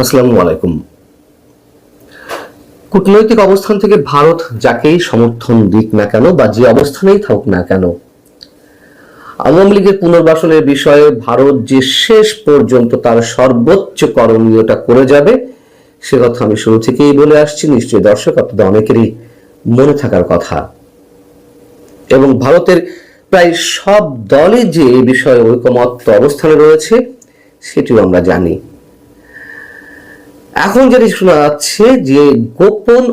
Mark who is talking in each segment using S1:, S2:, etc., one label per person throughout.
S1: আসসালামু আলাইকুম। কূটনৈতিক অবস্থান থেকে ভারত যাকেই সমর্থন দিক না কেন বা যে অবস্থানেই থাকুক না কেন, আওয়ামী লীগের পুনর্বাসনের বিষয়ে ভারত যে শেষ পর্যন্ত তার সর্বোচ্চ করণীয়টা করে যাবে সে কথা আমি শুরু থেকেই বলে আসছি। নিশ্চয়ই দর্শক আপনাদের অনেকেরই মনে থাকার কথা। এবং ভারতের প্রায় সব দলই যে এই বিষয়ে ঐকমত্য অবস্থানে রয়েছে সেটিও আমরা জানি। এখন যেটি শোনা যাচ্ছে যে গোপন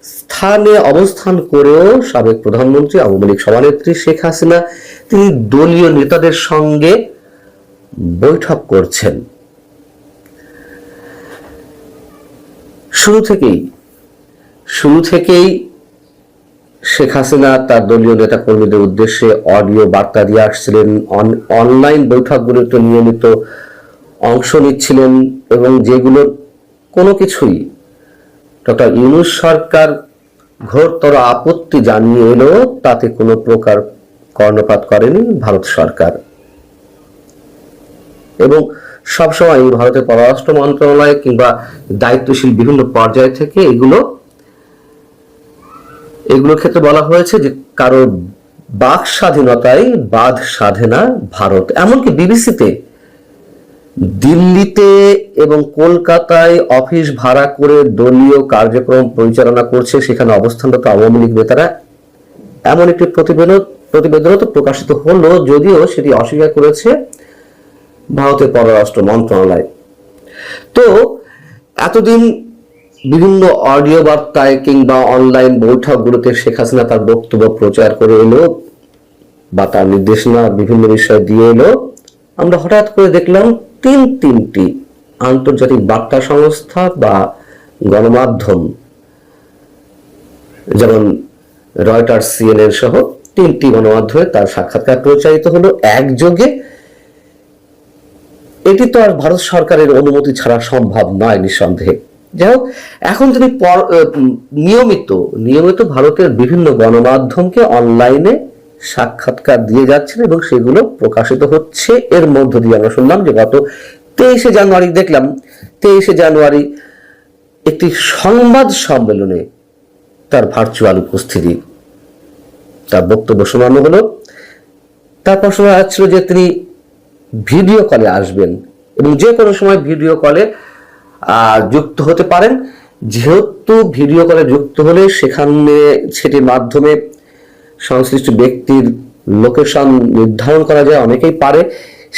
S1: স্থানে অবস্থান করেও সাবেক প্রধানমন্ত্রী আওয়ামী লীগ সভানেত্রী শেখ হাসিনা তিনি দলীয় নেতাদের সঙ্গে বৈঠক করছেন। শুরু থেকেই শেখ হাসিনা তার দলীয় নেতা কর্মীদের উদ্দেশ্যে অডিও বার্তা দিয়ে আসছিলেন, অনলাইন বৈঠকগুলোতে নিয়মিত অংশ নিচ্ছিলেন এবং যেগুলোর কোনো কিছুই ডক্টর ইউনূস সরকার ঘোরতর আপত্তি জানিয়ে এলেও তাতে কোনো প্রকার কর্ণপাত করেনি ভারত সরকার। এবং সবসময় ভারতের পররাষ্ট্র মন্ত্রণালয় কিংবা দায়িত্বশীল বিভিন্ন পর্যায় থেকে এগুলোর ক্ষেত্রে বলা হয়েছে যে কারো বাক স্বাধীনতায় বাধ সাধে না ভারত। এমনকি বিবিসিতে দিল্লিতে এবং কলকাতায় অফিস ভাড়া করে দলীয় কার্যক্রম পরিচালনা করছে সেখানে অবস্থানরত আওয়ামী লীগ নেতারা, এমন একটি প্রতিবেদনও তো প্রকাশিত হলো, যদিও সেটি অস্বীকার করেছে ভারতের পররাষ্ট্র মন্ত্রণালয়। তো এতদিন বিভিন্ন অডিও বার্তায় কিংবা অনলাইন বৈঠকগুলোতে শেখ হাসিনা তার বক্তব্য প্রচার করে এলো বা তার নির্দেশনা বিভিন্ন বিষয় দিয়ে এলো, আমরা হঠাৎ করে দেখলাম তিনটি আন্তর্জাতিক বার্তা সংস্থা বা গণমাধ্যম, যেমন রয়টার্স, সিএনএন সহ 3টি গণমাধ্যমে তার সাক্ষাৎকার প্রচারিত হলো একযোগে। এটি তো আর ভারত সরকারের অনুমতি ছাড়া সম্ভব নয় নিঃসন্দেহে। যাই হোক, এখন তিনি নিয়মিত ভারতের বিভিন্ন গণমাধ্যমকে অনলাইনে সাক্ষাৎকার দিয়ে যাচ্ছেন এবং সেগুলো প্রকাশিত হচ্ছে। এর মধ্য দিয়ে আমরা শুনলাম যে গত 23শে জানুয়ারি একটি সংবাদ সম্মেলনে তার ভার্চুয়াল উপস্থিতি, তার বক্তব্য শোনানো হলো। তারপর শোনা যাচ্ছিল যে তিনি ভিডিও কলে আসবেন এবং যে কোনো সময় ভিডিও কলে যুক্ত হতে পারেন। যেহেতু ভিডিও কলে যুক্ত হলে সেটির মাধ্যমে সংশ্লিষ্ট ব্যক্তির লোকেশন নির্ধারণ করা যায়, অনেকেই পারে।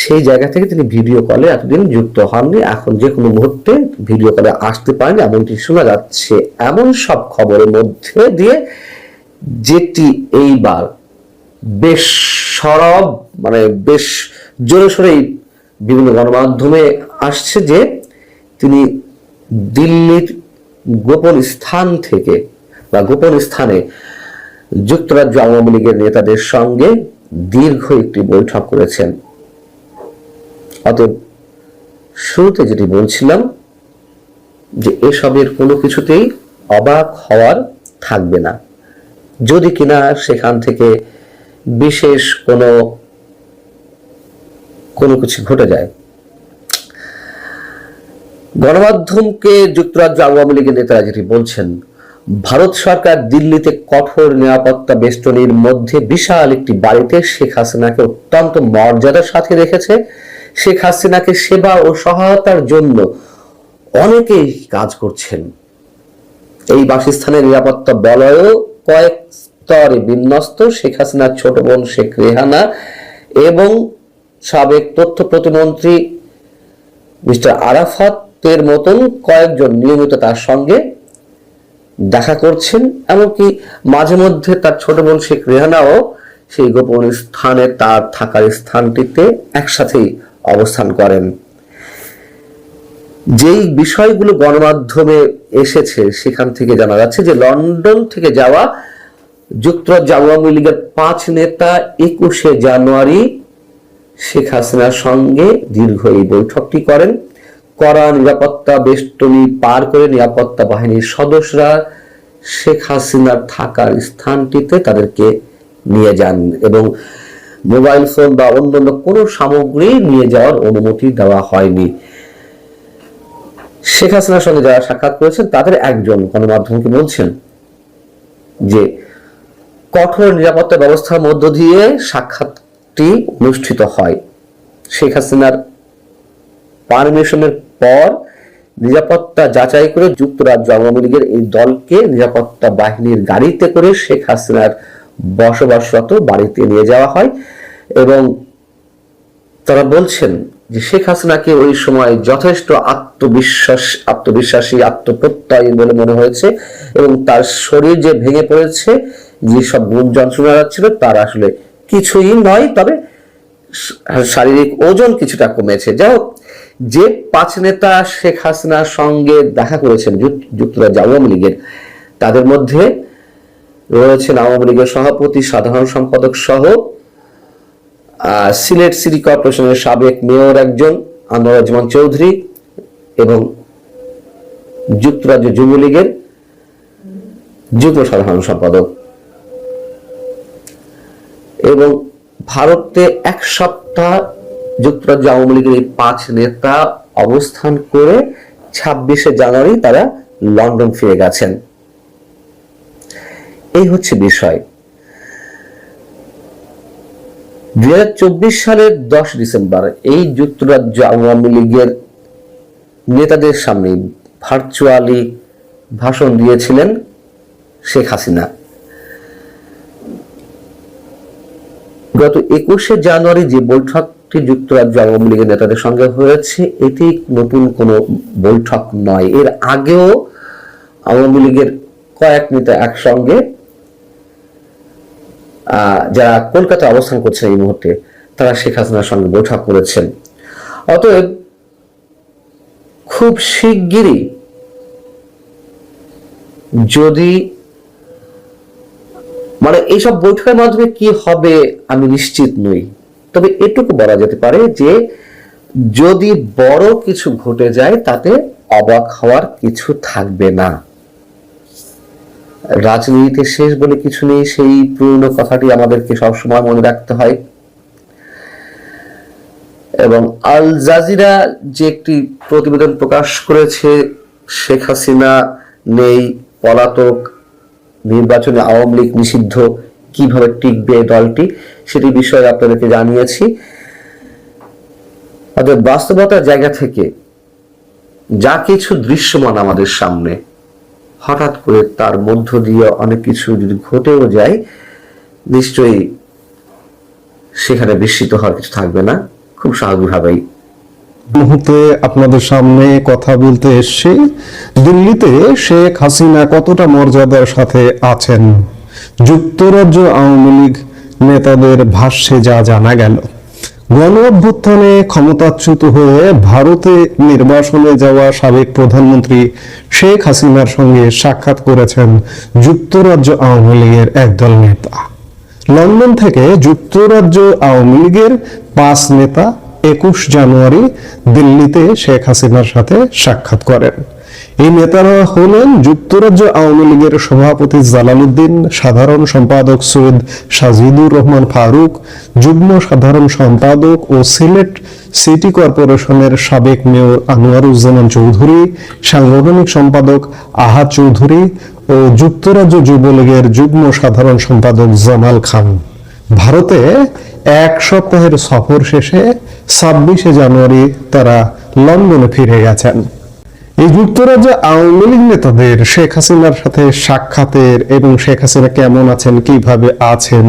S1: সেই জায়গা থেকে তিনি ভিডিও কলে এতদিন যুক্ত হননি, এখন যে কোনো মুহূর্তে ভিডিও কলে আসতে পারেন এমনটি শোনা যাচ্ছে। এমন সব খবরের মধ্যে দিয়ে যেটি এইবার বেশ বেশ জোরে সোরেই বিভিন্ন গণমাধ্যমে আসছে যে তিনি দিল্লির গোপন স্থানে যুক্তরাজ্য আওয়ামী লীগের নেতাদের সঙ্গে দীর্ঘ একটি বৈঠক করেছেন। অতএব শুরুতে যেটি বলছিলাম যে এসবের কোনো কিছুতেই অবাক হওয়ার থাকবে না, যদি কিনা সেখান থেকে বিশেষ কোনো কিছু ঘটে যায়। গণমাধ্যমকে যুক্তরাজ্য আওয়ামী লীগের নেতারা যেটি বলছেন, ভারত সরকার দিল্লিতে কঠোর নিরাপত্তা বেষ্টনীর মধ্যে বিশাল একটি বাড়িতে শেখ হাসিনাকে অত্যন্ত মর্যাদার সাথে রেখেছে। শেখ হাসিনাকে সেবা ও সহায়তার জন্য অনেকেই কাজ করছেন। এই বাসস্থানের নিরাপত্তা বলয়ও কয়েক স্তরে বিন্যস্ত। শেখ হাসিনার ছোট বোন শেখ রেহানা এবং সাবেক তথ্য প্রতিমন্ত্রী মিস্টার আরাফাতের মতন কয়েকজন নিয়মিত তার সঙ্গে দেখা করছেন। এমনকি মাঝে মধ্যে তার ছোট বোন শেখ রেহানাও সেই গোপন স্থানে, তার থাকার স্থানটিতে একসাথেই অবস্থান করেন। যেই বিষয়গুলো গণমাধ্যমে এসেছে সেখান থেকে জানা যাচ্ছে যে লন্ডন থেকে যাওয়া যুক্তরাজ্য আওয়ামী লীগের 5 নেতা 21শে জানুয়ারি শেখ হাসিনার সঙ্গে দীর্ঘ এই বৈঠকটি করেন। কড়া নিরাপত্তা বেষ্টনী পার করে নিরাপত্তা বাহিনীর সদস্যরা শেখ হাসিনার থাকার স্থানটিতে তাদেরকে নিয়ে যান এবং মোবাইল ফোন বা অন্যান্য কোনো সামগ্রী নিয়ে যাওয়ার অনুমতি দেওয়া হয়নি। শেখ হাসিনার সঙ্গে যারা সাক্ষাৎ করেছেন তাদের একজন গণমাধ্যমকে বলছেন যে কঠোর নিরাপত্তা ব্যবস্থার মধ্য দিয়ে সাক্ষাৎটি অনুষ্ঠিত হয়। শেখ হাসিনার পারমিশনের পর নিরাপত্তা যাচাই করে যুক্তরাজ্য আওয়ামী লীগের এই দলকে নিরাপত্তা বাহিনীর গাড়িতে করে শেখ হাসিনার বসবাসরত বাড়িতে নিয়ে যাওয়া হয় এবং তারা বলছেন যে শেখ হাসিনাকে ওই সময় যথেষ্ট আত্মবিশ্বাসী আত্মপ্রত্যয়ী বলে মনে হয়েছে এবং তার শরীর যে ভেঙে পড়েছে, যেসব গুঞ্জন শোনা যাচ্ছিল তার আসলে কিছুই নয়, তবে শারীরিক ওজন কিছুটা কমেছে। যাই হোক, যে 5 নেতা শেখ হাসিনার সঙ্গে দেখা করেছেন যুক্তরাজ্য আওয়ামী লীগের, তাদের মধ্যে রয়েছেন আওয়ামী লীগের সভাপতি, সাধারণ সম্পাদক সহ সিলেট সিটি কর্পোরেশনের সাবেক মেয়র একজন আনোয়ার চৌধুরী এবং যুক্তরাজ্য যুবলীগের যুগ্ম সাধারণ সম্পাদক। এবং ভারতে 1 সপ্তাহ যুক্তরাজ্য আওয়ামী লীগের এই 5 নেতা অবস্থান করে 26শে জানুয়ারি তারা লন্ডন ফিরে গেছেন। এই হচ্ছে বিষয়। 2024 সালের 10 ডিসেম্বর এই যুক্তরাজ্য আওয়ামী লীগের নেতাদের সামনে ভার্চুয়ালি ভাষণ দিয়েছিলেন শেখ হাসিনা। গত 21শে জানুয়ারি যে বৈঠকটি যুক্তরাজ্য আওয়ামী লীগের নেতাদের সঙ্গে হয়েছে, এটি নতুন কোনো বৈঠক নয়। এর আগেও আওয়ামী লীগের কয়েক নেতা একসঙ্গে, যারা কলকাতায় অবস্থান করছেন এই মুহূর্তে, তারা শেখ হাসিনার সঙ্গে বৈঠক করেছেন। অতএব খুব শিগগিরই যদি এইসব বৈঠকের মাধ্যমে কি হবে আমি নিশ্চিত নই, তবে এটুকু বলা যেতে পারে যে যদি বড় কিছু ঘটে যায় তাতে অবাক হওয়ার কিছু থাকবে না। রাজনীতিতে শেষ বলে কিছু নেই, সেই পুরনো কথাটি আমাদেরকে সবসময় মনে রাখতে হয়। এবং আল জাজিরা যে একটি প্রতিবেদন প্রকাশ করেছে, শেখ হাসিনা নেই, পলাতক, নির্বাচনে আওয়ামী লীগ নিষিদ্ধ, কিভাবে টিকবে দলটি, সেটি বিষয়ে আপনাদেরকে জানিয়েছি। অর্থাৎ বাস্তবতার জায়গা থেকে যা কিছু দৃশ্যমান আমাদের সামনে, হঠাৎ করে তার মধ্য দিয়ে অনেক কিছু যদি ঘটেও যায়, নিশ্চয়ই সেখানে বিস্মিত হওয়ার কিছু থাকবে না, খুব স্বাভাবিকভাবেই।
S2: মুহূর্তে আপনাদের সামনে কথা বলতে এসেছি দিল্লিতে শেখ হাসিনা কতটা মর্যাদার সাথে আছেন। যুক্তরাজ্য আওয়ামী লীগ নেতাদের ভাষ্যে যা জানা গেল, গণ অভ্যুত্থানে ক্ষমতাচ্যুত হয়ে ভারতে নির্বাসনে যাওয়া সাবেক প্রধানমন্ত্রী শেখ হাসিনার সঙ্গে সাক্ষাৎ করেছেন যুক্তরাজ্য আওয়ামী লীগের একদল নেতা। লন্ডন থেকে যুক্তরাজ্য আওয়ামী লীগের 5 নেতা 21 জানুয়ারি দিল্লিতে শেখ হাসিনার সাথে সাক্ষাৎ করেন। এই নেতারা হলেন যুক্তরাজ্য আওয়ামী লীগের সভাপতি জালালউদ্দিন, সাধারণ সম্পাদক সৈয়দ সাজিদুর রহমান ফারুক, যুগ্ম সাধারণ সম্পাদক ও সিলেট সিটি কর্পোরেশনের সাবেক মেয়র আনোয়ারুজ্জামান চৌধুরী, সাংগঠনিক সম্পাদক আহাদ চৌধুরী ও যুক্তরাজ্য যুবলীগের যুগ্ম সাধারণ সম্পাদক জামাল খান। ভারতে 1 সপ্তাহের সফর শেষে 26শে জানুয়ারি তারা লন্ডনে ফিরে গেছেন। এই যুক্তরাজ্য আওয়ামী লীগ নেতাদের শেখ হাসিনার সাথে সাক্ষাতের এবং শেখ হাসিনা কেমন আছেন, কিভাবে আছেন,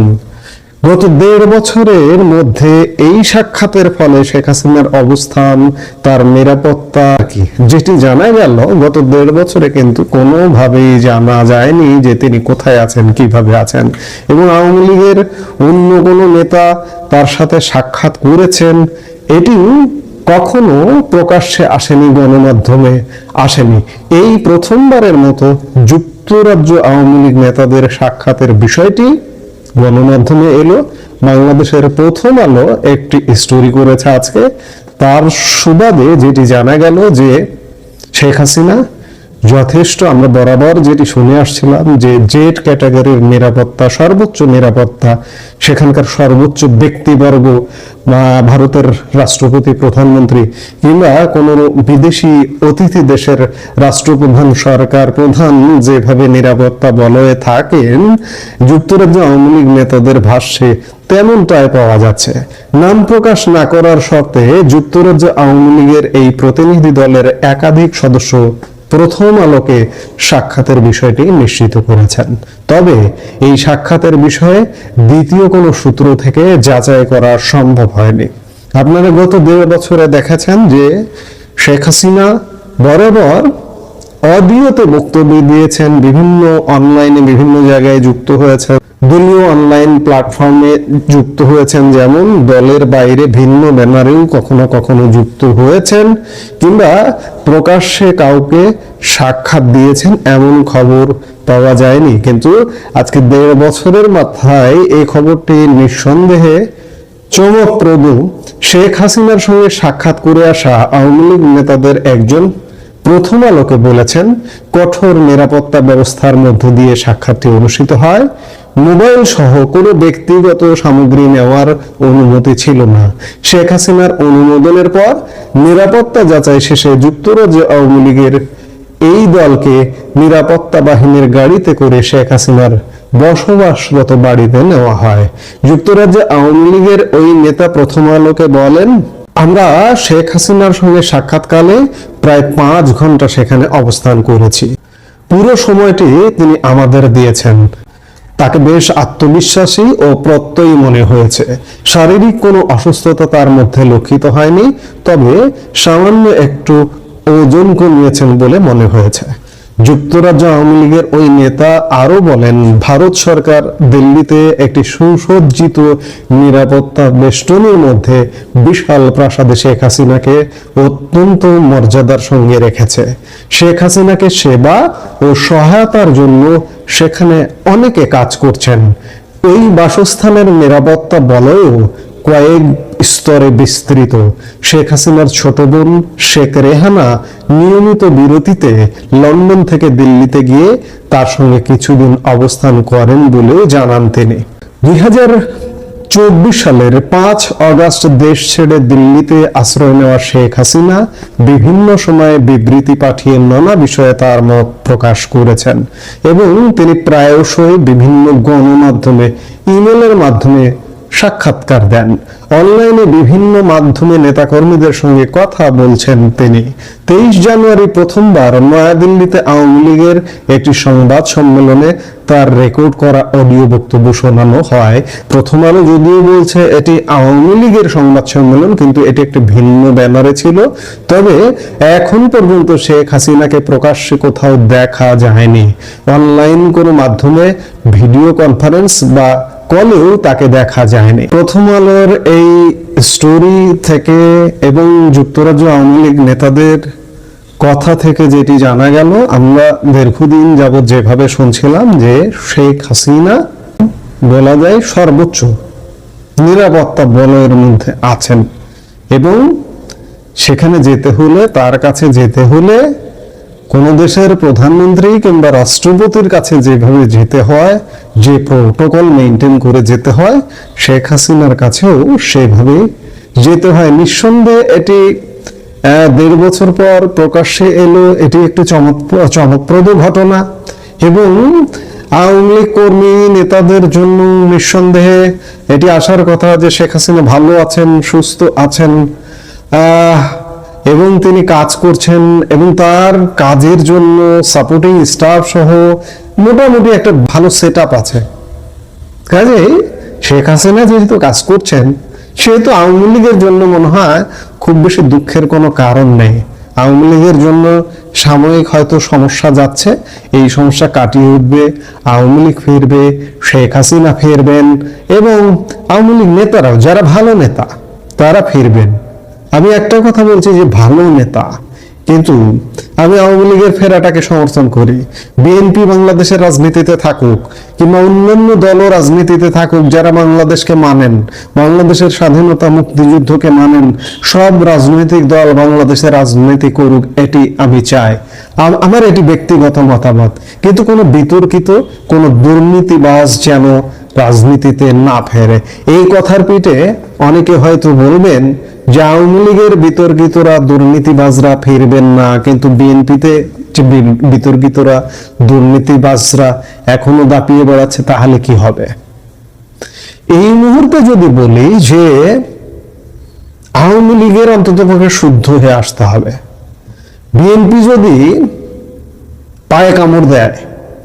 S2: গত 1.5 বছরের মধ্যে এই সাক্ষাতের ফলে শেখ হাসিনার অবস্থান, তার নিরাপত্তা কি, যেটি জানা গেল গত 1.5 বছরে কিন্তু কোনোভাবেই জানা যায়নি যে তিনি কোথায় আছেন, কিভাবে আছেন। এবং আওয়ামী লীগের অন্য কোনো নেতা তার সাথে সাক্ষাৎ করেছেন, এটি কখনো প্রকাশ্যে আসেনি, গণমাধ্যমে আসেনি। এই প্রথমবারের মতো যুক্তরাজ্য আওয়ামী লীগ নেতাদের সাক্ষাতের বিষয়টি গণমাধ্যমে এলো। বাংলাদেশের প্রথম আলো একটি স্টোরি করেছে আজকে। তার সুবাদে যেটি জানা গেল যে শেখ হাসিনা যথেষ্ট। আমরা বরাবর যেটি শুনে আসছিলাম যে জেড ক্যাটাগরির নিরাপত্তা, সর্বোচ্চ নিরাপত্তা, সেখানকার সর্বোচ্চ ব্যক্তিবর্গ বা ভারতের রাষ্ট্রপতি, প্রধানমন্ত্রী কিংবা কোনো বিদেশি অতিথি দেশের রাষ্ট্রপ্রধান, সরকার প্রধান যেভাবে নিরাপত্তা বলয়ে থাকেন, যুক্তরাজ্য আওয়ামী লীগ নেতাদের ভাষ্যে তেমনটাই পাওয়া যাচ্ছে। নাম প্রকাশ না করার শর্তে যুক্তরাজ্য আওয়ামী লীগের এই প্রতিনিধি দলের একাধিক সদস্য প্রথম আলোকে সাক্ষাতের বিষয়টি নিশ্চিত করেছেন। তবে এই সাক্ষাতের বিষয়ে দ্বিতীয় কোনো সূত্র থেকে যাচাই করা সম্ভব হয়নি। আপনারা গত 1.5 বছরে দেখেছেন যে শেখ হাসিনা বরাবর অডিওতে বক্তব্য দিয়েছেন, বিভিন্ন অনলাইনে বিভিন্ন জায়গায় যুক্ত হয়েছে, দলীয় অনলাইন প্ল্যাটফর্মে যুক্ত হয়েছেন, যেমন দলের বাইরে ভিন্ন ব্যানারেও কখনো কখনো যুক্ত হয়েছেন, কিংবা প্রকাশ্যে কাউকে সাক্ষাৎ দিয়েছেন এমন খবর পাওয়া যায়নি। কিন্তু আজকে 1.5 বছরের মাথায় এই খবরটি নিঃসন্দেহে চমকপ্রদ। শেখ হাসিনার সঙ্গে সাক্ষাৎ করে আসা আওয়ামী লীগ নেতাদের একজন প্রথম আলোকে বলেছেন, কঠোর নিরাপত্তা ব্যবস্থার মধ্য দিয়ে সাক্ষাৎটি অনুষ্ঠিত হয়। মোবাইল সহ কোনো ব্যক্তিগত সামগ্রী নেওয়ার অনুমতি ছিল না। শেখ হাসিনার অনুমোদনের পর নিরাপত্তা যাচাই শেষে যুক্তরাজ্য আওয়ামী লীগের এই দলকে নিরাপত্তা বাহিনীর গাড়িতে করে শেখ হাসিনার বসবাসরত বাড়িতে নেওয়া হয়। যুক্তরাজ্য আওয়ামী লীগের ওই নেতা প্রথম আলোকে বলেন, আমরা শেখ হাসিনার সঙ্গে সাক্ষাৎকালে প্রায় 5 ঘন্টা সেখানে অবস্থান করেছি। পুরো সময়টি তিনি আমাদের দিয়েছেন। তাকে বেশ আত্মবিশ্বাসী ও প্রত্যয়ী মনে হয়েছে। শারীরিক কোনো অসুস্থতা তার মধ্যে লক্ষিত হয়নি, তবে সামান্য একটু ওজন কমিয়েছেন বলে মনে হয়েছে। যুক্তরাজ্য আওয়ামী লীগের ওই নেতা আরো বলেন, ভারত সরকার দিল্লিতে একটি সুসজ্জিত নিরাপত্তা বেষ্টনীর মধ্যে বিশাল প্রাসাদে শেখ হাসিনাকে অত্যন্ত মর্যাদার সঙ্গে রেখেছে। শেখ হাসিনাকে সেবা ও সহায়তার জন্য সেখানে অনেকে কাজ করছেন। এই বাসস্থানের নিরাপত্তা বলয়েও কয়েক স্তরে বিস্তৃত। শেখ হাসিনার ছোট বোন শেখ রেহানা নিয়মিত বিরতিতে লন্ডন থেকে দিল্লিতে গিয়ে তার সঙ্গে কিছুদিন অবস্থান করেন বলেও জানান তিনি। 2024 সালের 5 আগস্ট দেশ ছেড়ে দিল্লিতে আশ্রয় নেওয়া শেখ হাসিনা বিভিন্ন সময়ে বিবৃতি পাঠিয়ে নানা বিষয়ে তার মত প্রকাশ করেছেন এবং তিনি প্রায়শই বিভিন্ন গণমাধ্যমে ইমেলের মাধ্যমে সাক্ষাৎকার দেন। অনলাইনে বিভিন্ন মাধ্যমে নেতাকর্মীদের সঙ্গে কথা বলছেন তিনি। 23 জানুয়ারি প্রথমবার নয়াদিল্লিতে আওয়ামী লীগের একটি সংবাদ সম্মেলনে তার রেকর্ড করা অডিও বক্তব্য শোনানো হয়। প্রথম আলো যদিও বলছে এটি আওয়ামী লীগের সংবাদ সম্মেলন, কিন্তু এটি একটি ভিন্ন ব্যানারে ছিল। তবে এখন পর্যন্ত শেখ হাসিনাকে প্রকাশ্যে কোথাও দেখা যায়নি। অনলাইন কোনো মাধ্যমে ভিডিও কনফারেন্স বা কলেও তাকে দেখা যায়নি। প্রথম আলোর এই স্টোরি থেকে এবং যুক্তরাজ্য আওয়ামী লীগ নেতাদের কথা থেকে যেটি জানা গেল, আমরা দীর্ঘদিন যাবৎ যেভাবে শুনছিলাম যে শেখ হাসিনা বলা যায় সর্বোচ্চ নিরাপত্তা বলয়ের মধ্যে আছেন এবং সেখানে যেতে হলে, তার কাছে যেতে হলে কোন দেশের প্রধানমন্ত্রী কিংবা রাষ্ট্রপতির কাছে যেভাবে যেতে হয়, যে প্রোটোকল মেইনটেইন করে যেতে হয়, শেখ হাসিনার কাছেও সেভাবে যেতে হয়। নিঃসন্দেহে এটি 1.5 বছর পর প্রকাশ্যে এলো, এটি একটি চমকপ্রদ ঘটনা এবং আওয়ামী লীগ কর্মী নেতাদের জন্য নিঃসন্দেহে এটি আসার কথা যে শেখ হাসিনা ভালো আছেন, সুস্থ আছেন এবং তিনি কাজ করছেন এবং তার কাজের জন্য সাপোর্টিং স্টাফ সহ মোটামুটি একটা ভালো সেটআপ আছে। কাজেই শেখ হাসিনা যেহেতু কাজ করছেন, সেহেতু আওয়ামী লীগের জন্য মনে হয় খুব বেশি দুঃখের কোনো কারণ নেই। আওয়ামী লীগের জন্য সাময়িক হয়তো সমস্যা যাচ্ছে, এই সমস্যা কাটিয়ে উঠবে, আওয়ামী লীগ ফিরবে, শেখ হাসিনা ফিরবেন এবং আওয়ামী লীগ নেতারাও যারা ভালো নেতা তারা ফিরবেন। আমি একটা কথা বলছি যে ভালো নেতা কিন্তু আমি আওয়ামী লীগের ফেরাটাকে সমর্থন করি। বিএনপি বাংলাদেশের রাজনীতিতে থাকুক কিংবা অন্যান্য দলও রাজনীতিতে থাকুক, যারা বাংলাদেশকে মানেন, বাংলাদেশের স্বাধীনতা মুক্তিযুদ্ধকে মানেন, সব রাজনৈতিক দল বাংলাদেশে রাজনীতি করুক, এটি আমি চাই। আমার এটি ব্যক্তিগত মতামত। কিন্তু কোনো বিতর্কিত, কোনো দুর্নীতিবাজ যেন রাজনীতিতে না ফেরে। এই কথার পিঠে অনেকে হয়তো বলবেন যে আওয়ামী লীগের বিতর্কিতরা, দুর্নীতিবাজরা ফিরবেন না, কিন্তু বিএনপিতে যে বিতর্কিতরা, দুর্নীতিবাজরা এখনো দাপিয়ে বেড়াচ্ছে, তাহলে কি হবে? এই মুহূর্তে যদি বলি যে আওয়ামী লীগের অন্ততপক্ষে শুদ্ধ হয়ে আসতে হবে। বিএনপি যদি পায়ে কামড় দেয়,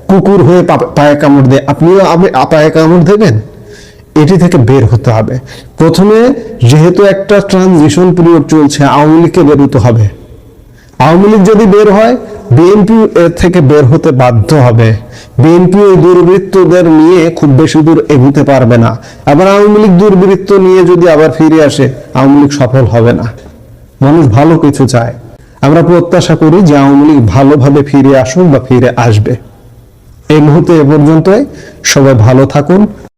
S2: কুকুর হয়ে পায়ে কামড় দেয়, আপনিও পায়ে কামড় দেবেন? এটি থেকে বের হতে হবে। প্রথমে যেহেতু একটা ট্রানজিশন পিরিয়ড চলছে, আওয়ামী লীগকে বের হতে হবে। আওয়ামী লীগ যদি বের হয়, বিএনপি এর থেকে বের হতে বাধ্য হবে। বিএনপি ওই দুর্বৃত্তদের নিয়ে খুব বেশি দূর এগোতে পারবে না। আবার আওয়ামী লীগ দুর্বৃত্ত নিয়ে যদি আবার ফিরে আসে, আওয়ামী লীগ সফল হবে না। মানুষ ভালো কিছু চায়। আমরা প্রত্যাশা করি যে আওয়ামী লীগ ভালোভাবে ফিরে আসুক বা ফিরে আসবে। এই মুহূর্তে এ পর্যন্তই। সবাই ভালো থাকুন।